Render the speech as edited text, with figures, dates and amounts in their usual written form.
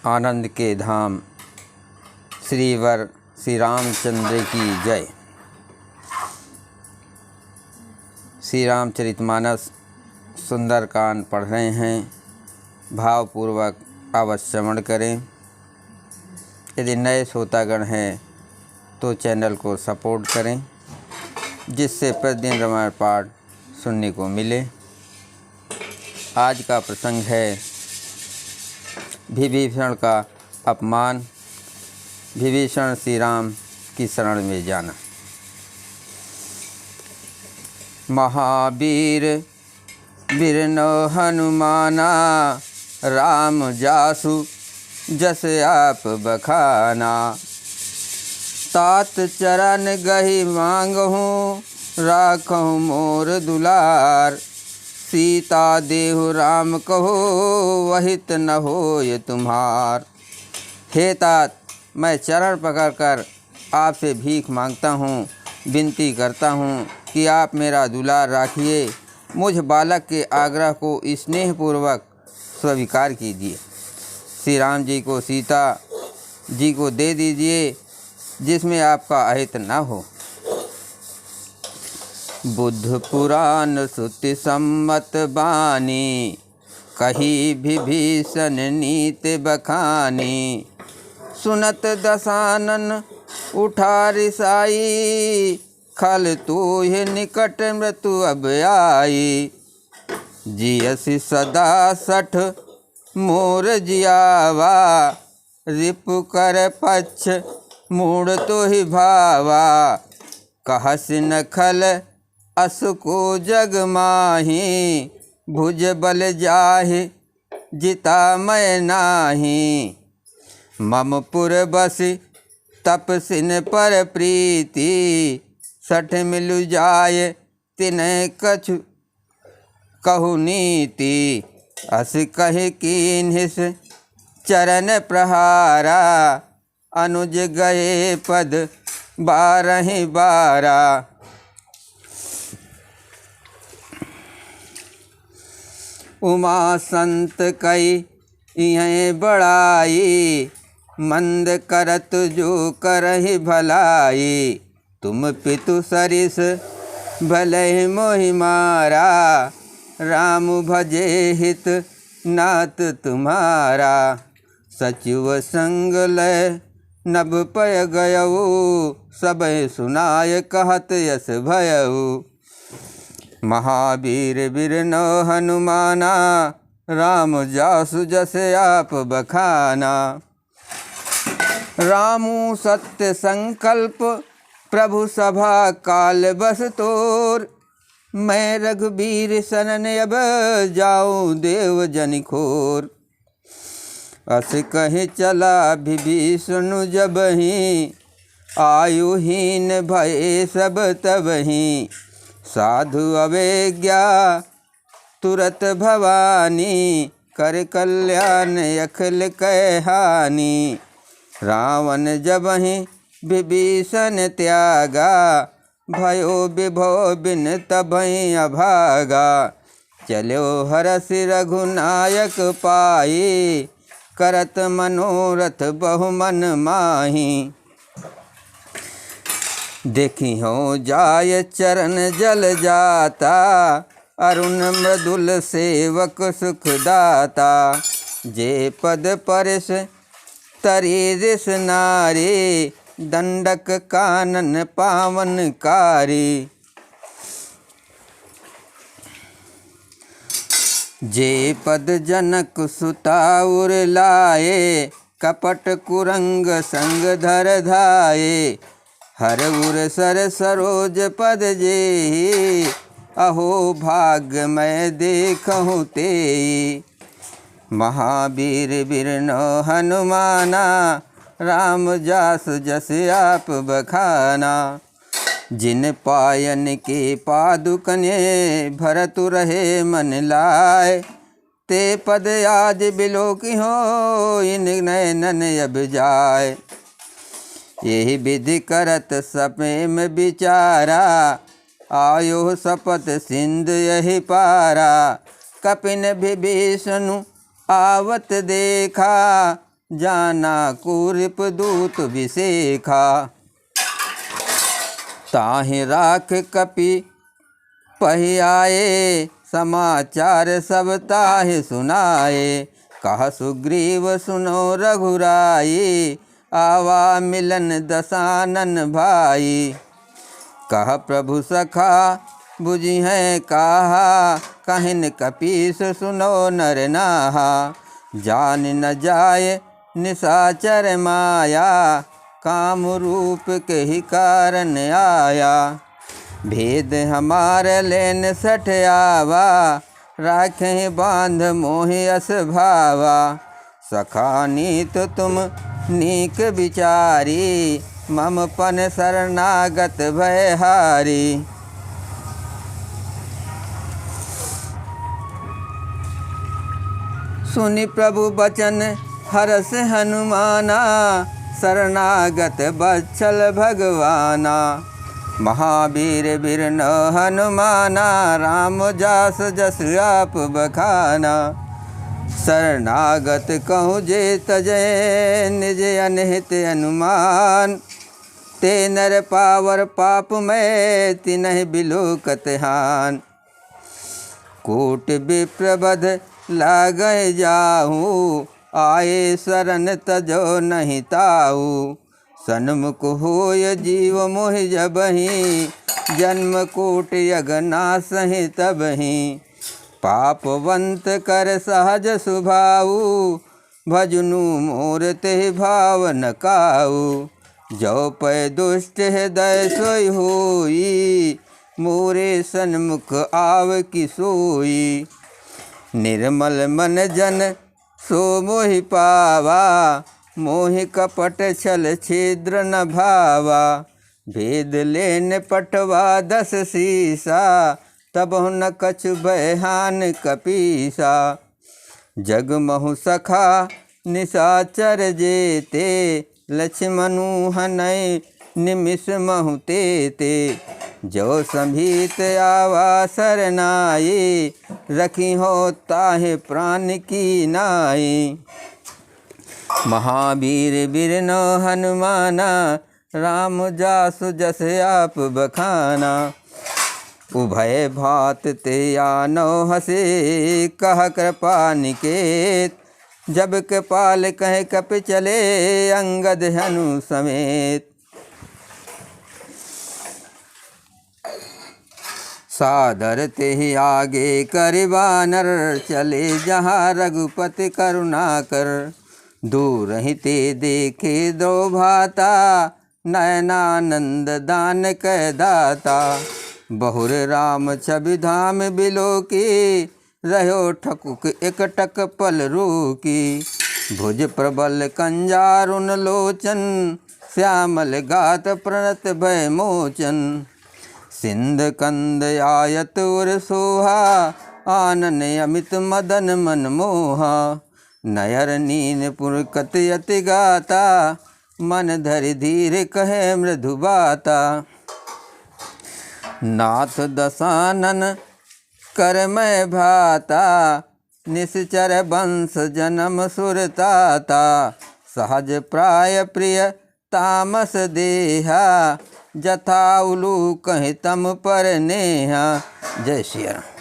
आनंद के धाम श्रीवर श्री रामचंद्र की जय। श्री रामचरितमानस सुंदरकांड पढ़ रहे हैं, भावपूर्वक अवश्य श्रवण करें। यदि नए श्रोतागण हैं तो चैनल को सपोर्ट करें, जिससे प्रतिदिन रामायण पाठ सुनने को मिले। आज का प्रसंग है विभीषण का अपमान, विभीषण श्री राम की शरण में जाना। महावीर बिरनो हनुमाना, राम जासु जस आप बखाना। तात चरण गहि मांगहूँ, राखहूँ मोर दुलार। सीता देहु राम कहो, वहित न होय तुम्हार। हे तात, मैं चरण पकड़कर आपसे भीख मांगता हूँ, विनती करता हूँ कि आप मेरा दुलार राखिए। मुझ बालक के आग्रह को स्नेहपूर्वक स्वीकार कीजिए। श्री राम जी को सीता जी को दे दीजिए, जिसमें आपका अहित न हो। बुद्ध पुराण श्रुति सम्मत बानी, कही विभीषण नीति बखानी। सुनत दशानन उठा रिसाई, खल तोहि निकट मृत्यु अब आई। जियसि सदा सठ मोर जियावा, रिपु कर पक्ष मूढ़ तोहि भावा। कहसि न खल असुको जग माही, भुज बल जाहि जिता मैं नाही। मम पुर बसि तपसिन पर प्रीति, सठ मिलु जाय तिनय कछु कहु नीति। अस कहि कीन्हिस चरण प्रहारा, अनुज गए पद बारहि बारा। उमा संत कई इहें बड़ाई, मंद करत जो करहि भलाई। तुम पितु सरिस भले मोहि मारा, राम भजे हित नाथ तुम्हारा। सचिव संग लय नभ पय गयऊ, सबय सुनाय कहत यस भयऊ। महावीर बिरनो हनुमाना, राम जासु जस आप बखाना। रामु सत्य संकल्प, प्रभु सभा काल बस तोर। मैं रघुबीर शरण अब जाऊँ देव जन खोर। अस कहि चला विभीषण जबहि, आयुहीन भये सब तबहि। साधु अवेज्ञा तुरत भवानी, कर कल्याण अखिल कै हानि। रावण जबहि विभीषण त्यागा, भयो विभो बिन तबहि अभागा। चलो हरषि रघुनायक पाई, करत मनोरथ बहु मन माही। देखी हो जाय चरण जल जाता, अरुण मृदुल सेवक सुख दाता। जे पद परिस तरी रिस नारी, दंडक कानन पावन कारी। जे पद जनक सुता उर लाए, कपट कुरंग संग धर धाये। हर उर सर सरोज पद जेहि, अहो भाग्य मैं देखहु तेहि। महावीर बिरनो हनुमाना, राम जासु जस आप बखाना। जिन पायन के पादुकने, भरतु रहे मन लाय। ते पद आज बिलोकी हो, इन नयनन अब जाय। यही विधि करत सपेम विचारा, आयो सपत सिंध यही पारा। कपिन विभीषण आवत देखा, जाना कुरिप दूत विशेखा। ताहि राख कपि पहियाए, समाचार सब ताहि सुनाए। कह सुग्रीव सुनो रघुराई, आवा मिलन दसानन भाई। कह प्रभु सखा बुझि हैं कहा, कहिन कपीस सुनो नर नाहा। जान न जाय निशाचर माया, काम रूप के ही कारण आया। भेद हमार लेन सठ आवा, राखें बांध मोहि अस भावा। सखा नीत तुम नीक विचारी, मम पन शरणागत भयहारी। सुनि प्रभु बचन हरष हनुमाना, शरणागत बत्सल भगवाना। महावीर बिरन हनुमाना, राम जास जस आप बखाना। शरणागत कहूँ जे तजय, निज अनहित अनुमान। ते नर पावर पाप में, तिनहि बिलोकत हान। कोट विप्रबध लागय जाहू, आए शरण तजो नहीं ताऊ। सन्मुख होय जीव मोहि जबहि, जन्म कोट यगनासहि तबहि। पापवंत कर सहज सुभाऊ, भजनु मोर ते भाव न काऊ। जो पै दुष्ट हृदय सोई होई, मोरे सन्मुख आव की सोई। निर्मल मन जन सो मोहि पावा, मोहि कपट छल छिद्र न भावा। भेद लेन पटवा 10 सीसा, तबहु न कछु बहान कपीसा। जग महु सखा निशाचर जेते, लक्ष्मणु हनय निमिष महु तेते। जो संभीत आवा सरनाई, रखी हो ताहि प्राण की नाई। महावीर बिरन हनुमाना, राम जासु जस आप बखाना। उभय भात ते आनो हसे, कह कृपा निकेत। जब कृपाल कह कपि चले, अंगद हनु समेत। सादर ते आगे करि बानर, चले जहाँ रघुपति करुणाकर। दूर ही ते देखे दो भाता, नयनानंद दान कह दाता। बहुर राम छवि धाम बिलोकी, रहो ठकुक एकटक पल रोकी। भुज प्रबल कंजारुन लोचन, श्यामल गात प्रणत भय मोचन। सिंध कंद आयत उर सोहा, आनन अमित मदन मन मोहा। नयर नीन पुरकत यति गाता, मन धरि धीर कहे मृदु बाता। नाथ दसानन कर मैं भाता, निश्चर वंश जन्म सुरताता। सहज प्राय प्रिय तामस देहा, जथा उलू कहि तम पर नेहा। जय श्री राम।